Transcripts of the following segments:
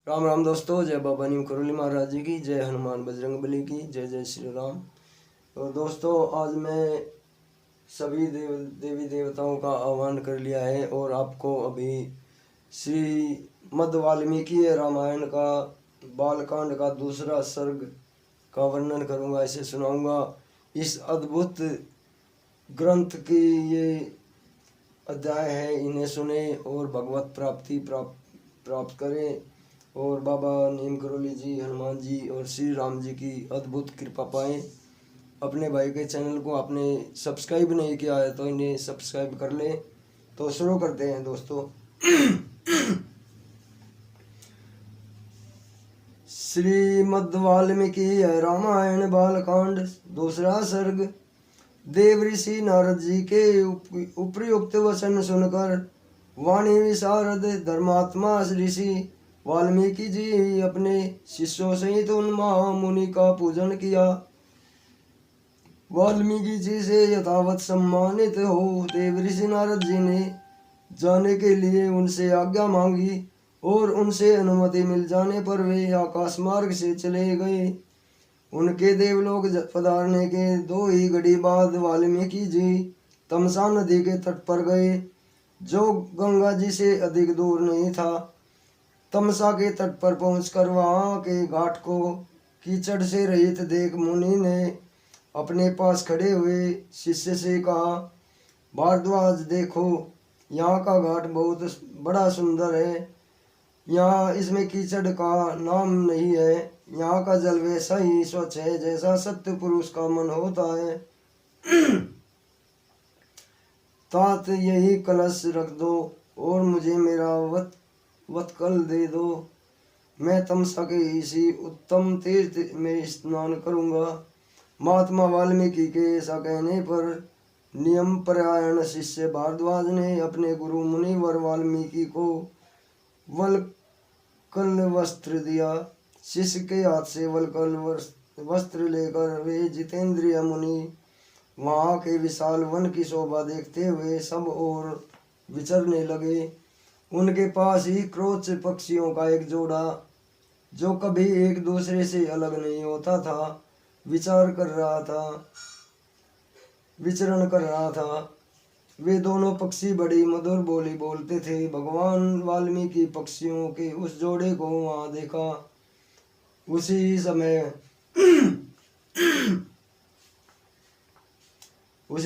राम राम दोस्तों, जय बाबा नीम करोली महाराज जी की जय, हनुमान बजरंग बली की जय, जय श्री राम। तो दोस्तों, आज मैं सभी देवी देवताओं का आह्वान कर लिया है और आपको अभी श्री मद वाल्मीकि रामायण का बालकांड का दूसरा सर्ग का वर्णन करूंगा, इसे सुनाऊंगा। इस अद्भुत ग्रंथ की ये अध्याय है, इन्हें सुने और भगवत प्राप्ति प्राप्त करें और बाबा नीम करोली जी, हनुमान जी और श्री राम जी की अद्भुत कृपा पाएं। अपने भाई के चैनल को आपने सब्सक्राइब नहीं किया है तो इन्हें सब्सक्राइब कर लें। तो शुरू करते हैं दोस्तों। श्रीमद् वाल्मीकि रामायण बालकांड दूसरा सर्ग। देव ऋषि नारद जी के उपयुक्त वचन सुनकर वाणी विशारद धर्मात्मा ऋषि वाल्मीकि जी अपने शिष्यों सहित उन महामुनि का पूजन किया। वाल्मीकि जी से यथावत सम्मानित हो देव ऋषि नारद जी ने जाने के लिए उनसे आज्ञा मांगी और उनसे अनुमति मिल जाने पर वे आकाश मार्ग से चले गए। उनके देवलोक पधारने के 2 ही घड़ी बाद वाल्मीकि जी तमसा नदी के तट पर गए, जो गंगा जी से अधिक दूर नहीं था। तमसा के तट पर पहुंचकर वहां के घाट को कीचड़ से रहित देख मुनि ने अपने पास खड़े हुए शिष्य से कहा, भारद्वाज देखो, यहाँ का घाट बहुत बड़ा सुंदर है। यहाँ इसमें कीचड़ का नाम नहीं है। यहाँ का जल वैसा ही स्वच्छ है जैसा सत्य पुरुष का मन होता है। तात यही कलश रख दो और मुझे मेरा वत्कल दे दो। मैं तमसा के इसी उत्तम तीर्थ में स्नान करूंगा। महात्मा वाल्मीकि के ऐसा कहने पर नियम परायण शिष्य भारद्वाज ने अपने गुरु मुनिवर वाल्मीकि को वल्कल वस्त्र दिया। शिष्य के हाथ से वल्कल वस्त्र लेकर वे जितेंद्रिय मुनि वहाँ के विशाल वन की शोभा देखते हुए सब ओर विचरने लगे। उनके पास ही क्रोच पक्षियों का एक जोड़ा, जो कभी एक दूसरे से अलग नहीं होता था, विचरण कर रहा था। वे दोनों पक्षी बड़ी मधुर बोली बोलते थे। भगवान वाल्मीकि पक्षियों के उस जोड़े को वहां देखा। उसी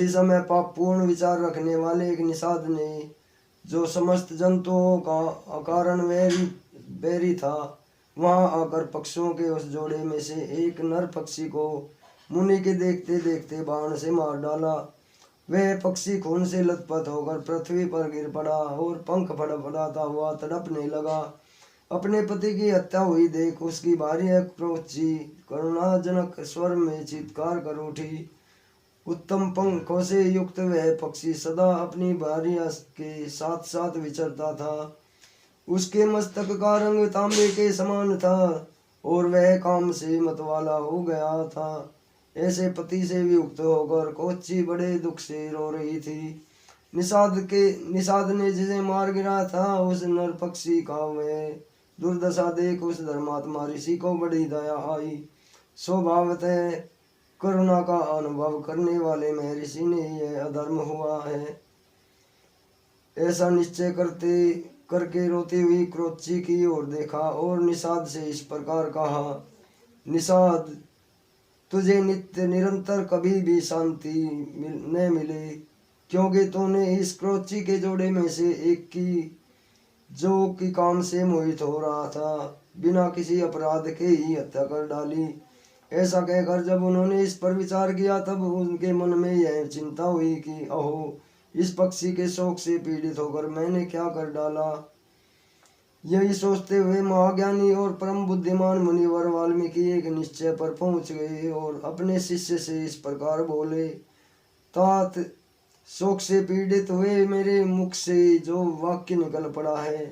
समय पापपूर्ण विचार रखने वाले एक निषाद ने, जो समस्त जंतुओं का अकारण बैरी था, वहां आकर पक्षियों के उस जोड़े में से एक नर पक्षी को मुनि के देखते देखते बाण से मार डाला। वह पक्षी खून से लथपथ होकर पृथ्वी पर गिर पड़ा और पंख फड़फड़ाता हुआ तड़पने लगा। अपने पति की हत्या हुई देख उसकी भार्या क्रोची करुणाजनक स्वर में चीत्कार कर उठी। उत्तम पंखों से युक्त वह पक्षी सदा अपनी भार्या के साथ साथ विचरता था। उसके मस्तक का रंग तांबे के समान था और वह काम से मतवाला हो गया था। ऐसे पति से वियुक्त होकर कोची बड़े दुख से रो रही थी। निषाद ने जिसे मार गिरा था उस नर पक्षी का वह दुर्दशा देख उस धर्मात्मा ऋषि को बड़ी दया आई। स्वभावतः करुणा का अनुभव करने वाले महर्षि ने यह अधर्म हुआ है ऐसा निश्चय करके रोती हुई क्रोची की ओर देखा और निषाद से इस प्रकार कहा, निषाद, तुझे नित्य निरंतर कभी भी शांति न मिले, क्योंकि तूने इस क्रोची के जोड़े में से एक की, जो कि काम से मोहित हो रहा था, बिना किसी अपराध के ही हत्या कर डाली। ऐसा कहकर जब उन्होंने इस पर विचार किया तब उनके मन में यह चिंता हुई कि अहो, इस पक्षी के शोक से पीड़ित होकर मैंने क्या कर डाला। यही सोचते हुए महाज्ञानी और परम बुद्धिमान मुनिवर वाल्मीकि एक निश्चय पर पहुंच गए और अपने शिष्य से इस प्रकार बोले, तात, शोक से पीड़ित हुए मेरे मुख से जो वाक्य निकल पड़ा है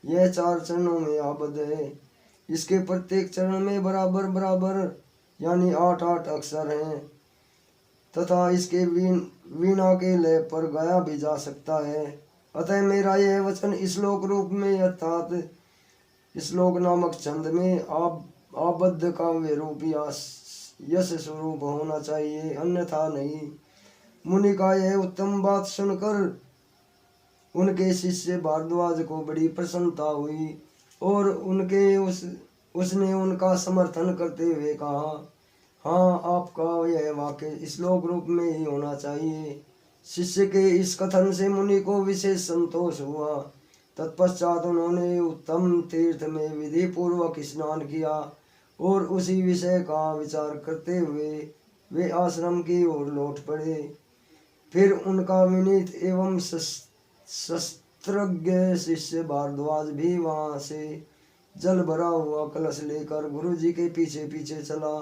यह 4 चरणों में आबद्ध है। इसके प्रत्येक चरण में बराबर बराबर यानी 8-8 अक्षर हैं तथा इसके वीणा के लय पर गाया भी जा सकता है। अतः मेरा यह वचन श्लोक रूप में अर्थात श्लोक नामक छंद में आबद्ध काव्य रूप यश स्वरूप होना चाहिए, अन्यथा नहीं। मुनि का यह उत्तम बात सुनकर उनके शिष्य भारद्वाज को बड़ी प्रसन्नता हुई और उसने उनका समर्थन करते हुए कहा, हाँ, आपका यह वाक्य श्लोक रूप में ही होना चाहिए। शिष्य के इस कथन से मुनि को विशेष संतोष हुआ। तत्पश्चात उन्होंने उत्तम तीर्थ में विधि पूर्वक स्नान किया और उसी विषय का विचार करते हुए वे आश्रम की ओर लौट पड़े। फिर उनका विनीत एवं शस्त्रज्ञ शिष्य भारद्वाज भी वहां से जल भरा हुआ कलश लेकर गुरुजी के पीछे पीछे चला।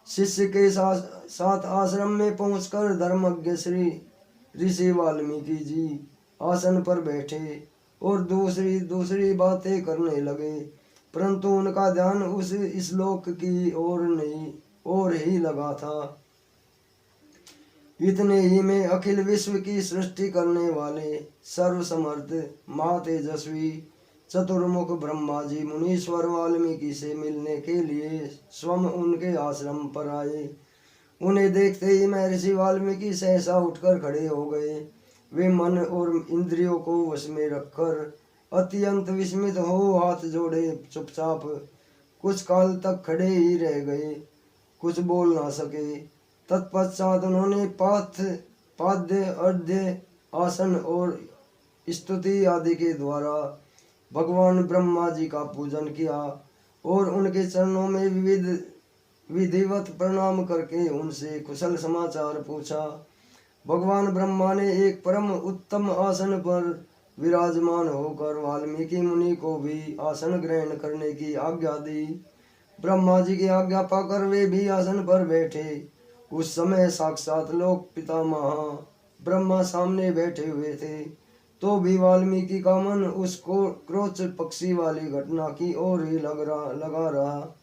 शिष्य के साथ आश्रम में पहुंचकर धर्मज्ञ श्री ऋषि वाल्मीकि जी आसन पर बैठे और दूसरी दूसरी बातें करने लगे, परंतु उनका ध्यान उस श्लोक की ओर ही लगा था। इतने ही में अखिल विश्व की सृष्टि करने वाले सर्वसमर्थ महातेजस्वी चतुर्मुख ब्रह्मा जी मुनीश्वर वाल्मीकि से मिलने के लिए स्वयं उनके आश्रम पर आए। उन्हें देखते ही महर्षि वाल्मीकि सहसा उठकर खड़े हो गए। वे मन और इंद्रियों को वश में रखकर अत्यंत विस्मित हो हाथ जोड़े चुपचाप कुछ काल तक खड़े ही रह गए, कुछ बोल ना सके। तत्पश्चात उन्होंने पाद्य अर्ध्य आसन और स्तुति आदि के द्वारा भगवान ब्रह्मा जी का पूजन किया और उनके चरणों में विधिवत प्रणाम करके उनसे कुशल समाचार पूछा। भगवान ब्रह्मा ने एक परम उत्तम आसन पर विराजमान होकर वाल्मीकि मुनि को भी आसन ग्रहण करने की आज्ञा दी। ब्रह्मा जी की आज्ञा पाकर वे भी आसन पर बैठे। उस समय साक्षात लोक पितामह ब्रह्मा सामने बैठे हुए थे, तो भी वाल्मीकि का मन उसको क्रोच पक्षी वाली घटना की ओर ही लगा रहा।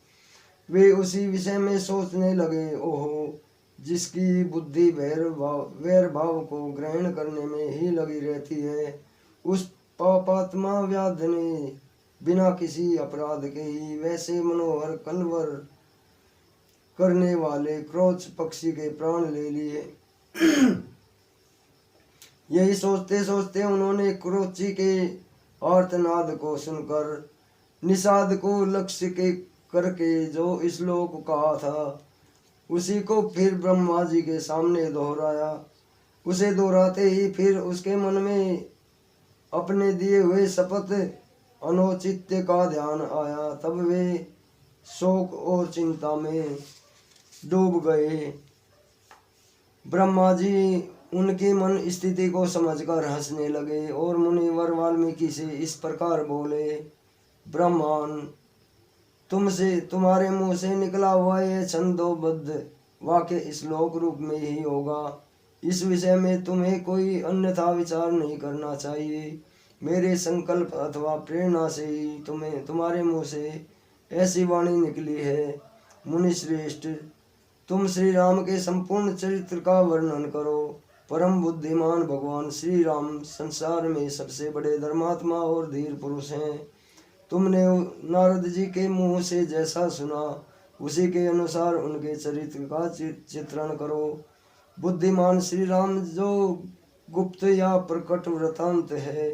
वे उसी विषय में सोचने लगे, ओहो, जिसकी बुद्धि वैर भाव को ग्रहण करने में ही लगी रहती है, उस पापात्मा व्याध ने बिना किसी अपराध के ही वैसे मनोहर कलवर करने वाले क्रोच पक्षी के प्राण ले लिए। यही सोचते सोचते उन्होंने क्रोची के आर्तनाद को सुनकर निषाद को लक्ष्य के करके जो श्लोक कहा था उसी को फिर ब्रह्मा जी के सामने दोहराया। उसे दोहराते ही फिर उसके मन में अपने दिए हुए शपथ अनौचित्य का ध्यान आया। तब वे शोक और चिंता में डूब गए। ब्रह्मा जी उनकी मन स्थिति को समझकर हंसने लगे और मुनिवर वाल्मीकि से इस प्रकार बोले, ब्रह्मन, तुम्हारे मुंह से निकला हुआ यह छंदोबद्ध वाक्य श्लोक रूप में ही होगा। इस विषय में तुम्हें कोई अन्यथा विचार नहीं करना चाहिए। मेरे संकल्प अथवा प्रेरणा से ही तुम्हारे मुंह से ऐसी वाणी निकली है। मुनि श्रेष्ठ, तुम श्री राम के संपूर्ण चरित्र का वर्णन करो। परम बुद्धिमान भगवान श्री राम संसार में सबसे बड़े धर्मात्मा और धीर पुरुष हैं। तुमने नारद जी के मुंह से जैसा सुना उसी के अनुसार उनके चरित्र का चित्रण करो। बुद्धिमान श्री राम जो गुप्त या प्रकट वृतांत है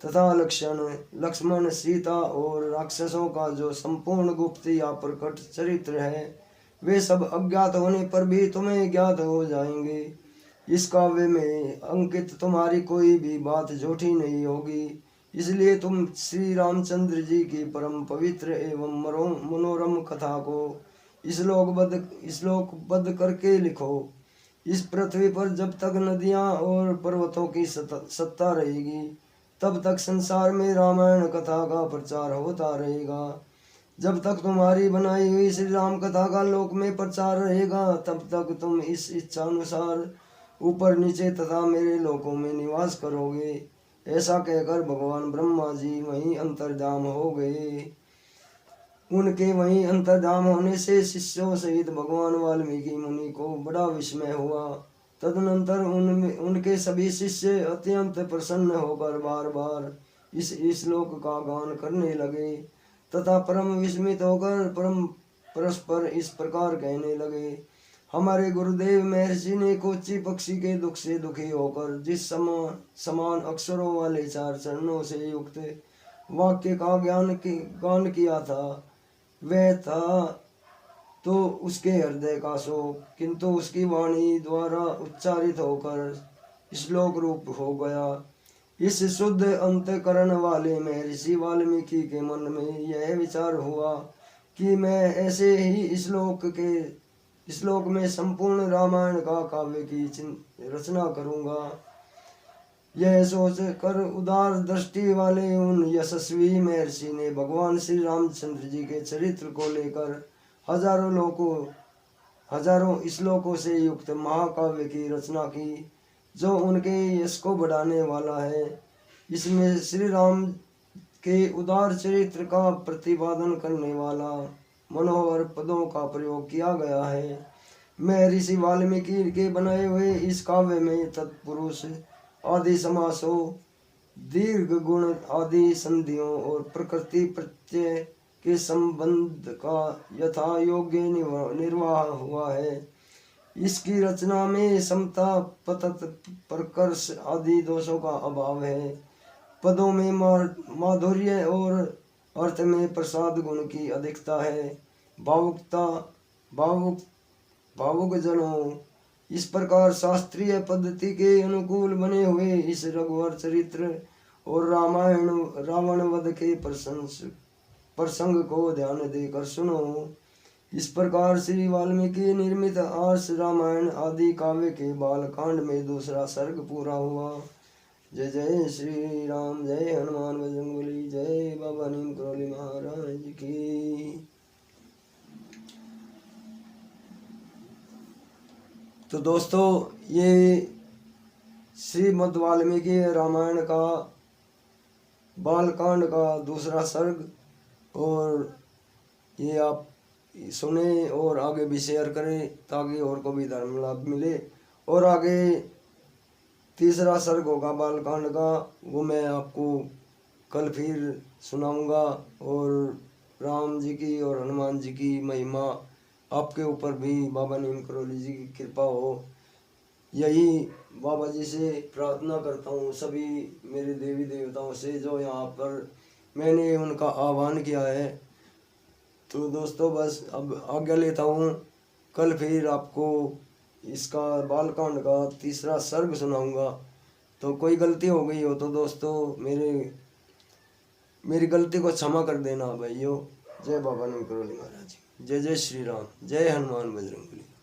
तथा लक्ष्मण, सीता और राक्षसों का जो संपूर्ण गुप्त या प्रकट चरित्र है, वे सब अज्ञात होने पर भी तुम्हें ज्ञात हो जाएंगे। इस काव्य में अंकित तुम्हारी कोई भी बात झूठी नहीं होगी। इसलिए तुम श्री रामचंद्र जी की परम पवित्र एवं मनोरम कथा को श्लोकबद्ध करके लिखो। इस पृथ्वी पर जब तक नदियां और पर्वतों की सत्ता रहेगी, तब तक संसार में रामायण कथा का प्रचार होता रहेगा। जब तक तुम्हारी बनाई हुई श्री राम कथा का लोक में प्रचार रहेगा, तब तक तुम इस इच्छा अनुसार ऊपर नीचे तथा मेरे लोकों में निवास करोगे। ऐसा कहकर भगवान ब्रह्मा जी वहीं अंतर्धाम हो गए। उनके वहीं अंतर्धाम होने से शिष्यों सहित भगवान वाल्मीकि मुनि को बड़ा विस्मय हुआ। तदनंतर उनके सभी शिष्य अत्यंत प्रसन्न होकर बार बार इस श्लोक का गान करने लगे तथा परम विस्मित होकर परस्पर इस प्रकार कहने लगे। हमारे गुरुदेव महर्षि ने कोची पक्षी के दुख से दुखी होकर जिस समान अक्षरों वाले 4 चरणों से युक्त वाक्य का गान किया था, वह था तो उसके हृदय का शोक, किंतु उसकी वाणी द्वारा उच्चारित होकर श्लोक रूप हो गया। इस शुद्ध अंतकरण वाले महर्षि वाल्मीकि के मन में यह विचार हुआ कि मैं ऐसे ही श्लोक में संपूर्ण रामायण का काव्य की रचना करूंगा। यह सोच कर उदार दृष्टि वाले उन यशस्वी महर्षि ने भगवान श्री रामचंद्र जी के चरित्र को लेकर हजारों श्लोकों से युक्त महाकाव्य की रचना की, जो उनके यश को बढ़ाने वाला है। इसमें श्री राम के उदार चरित्र का प्रतिपादन करने वाला मनोहर पदों का प्रयोग किया गया है। महर्षि वाल्मीकि के बनाए हुए इस काव्य में तत्पुरुष आदि समासों, दीर्घ गुण आदि संधियों और प्रकृति प्रत्यय के संबंध का यथा योग्य निर्वाह हुआ है। इसकी रचना में समता, पतत, प्रकर्ष आदि दोषों का अभाव है। पदों में माधुर्य और अर्थ में प्रसाद गुण की अधिकता है। भावुक जनों, इस प्रकार शास्त्रीय पद्धति के अनुकूल बने हुए इस रघुवर चरित्र और रावण वध के प्रसंग को ध्यान देकर सुनो। इस प्रकार श्री वाल्मीकि निर्मित आर्ष रामायण आदि काव्य के बालकांड में 2रा सर्ग पूरा हुआ। जय जय श्री राम, जय हनुमान बजरंगबली, जय बाबा नीम करोली महाराज की। तो दोस्तों, ये श्रीमद् वाल्मीकि रामायण का बालकांड का 2रा सर्ग, और ये आप सुने और आगे भी शेयर करें ताकि और को भी धर्म लाभ मिले। और आगे 3रा सर्ग होगा बालकांड का, वो मैं आपको कल फिर सुनाऊंगा। और राम जी की और हनुमान जी की महिमा आपके ऊपर भी बाबा नीम करोली जी की कृपा हो, यही बाबा जी से प्रार्थना करता हूँ। सभी मेरे देवी देवताओं से जो यहाँ पर मैंने उनका आह्वान किया है। तो दोस्तों, बस अब आज्ञा लेता हूँ। कल फिर आपको इसका बालकांड का 3रा सर्ग सुनाऊंगा। तो कोई गलती हो गई हो तो दोस्तों मेरी गलती को क्षमा कर देना भाइयों। जय बाबा नीम करोली महाराज, जय जय श्री राम, जय हनुमान बजरंगबली।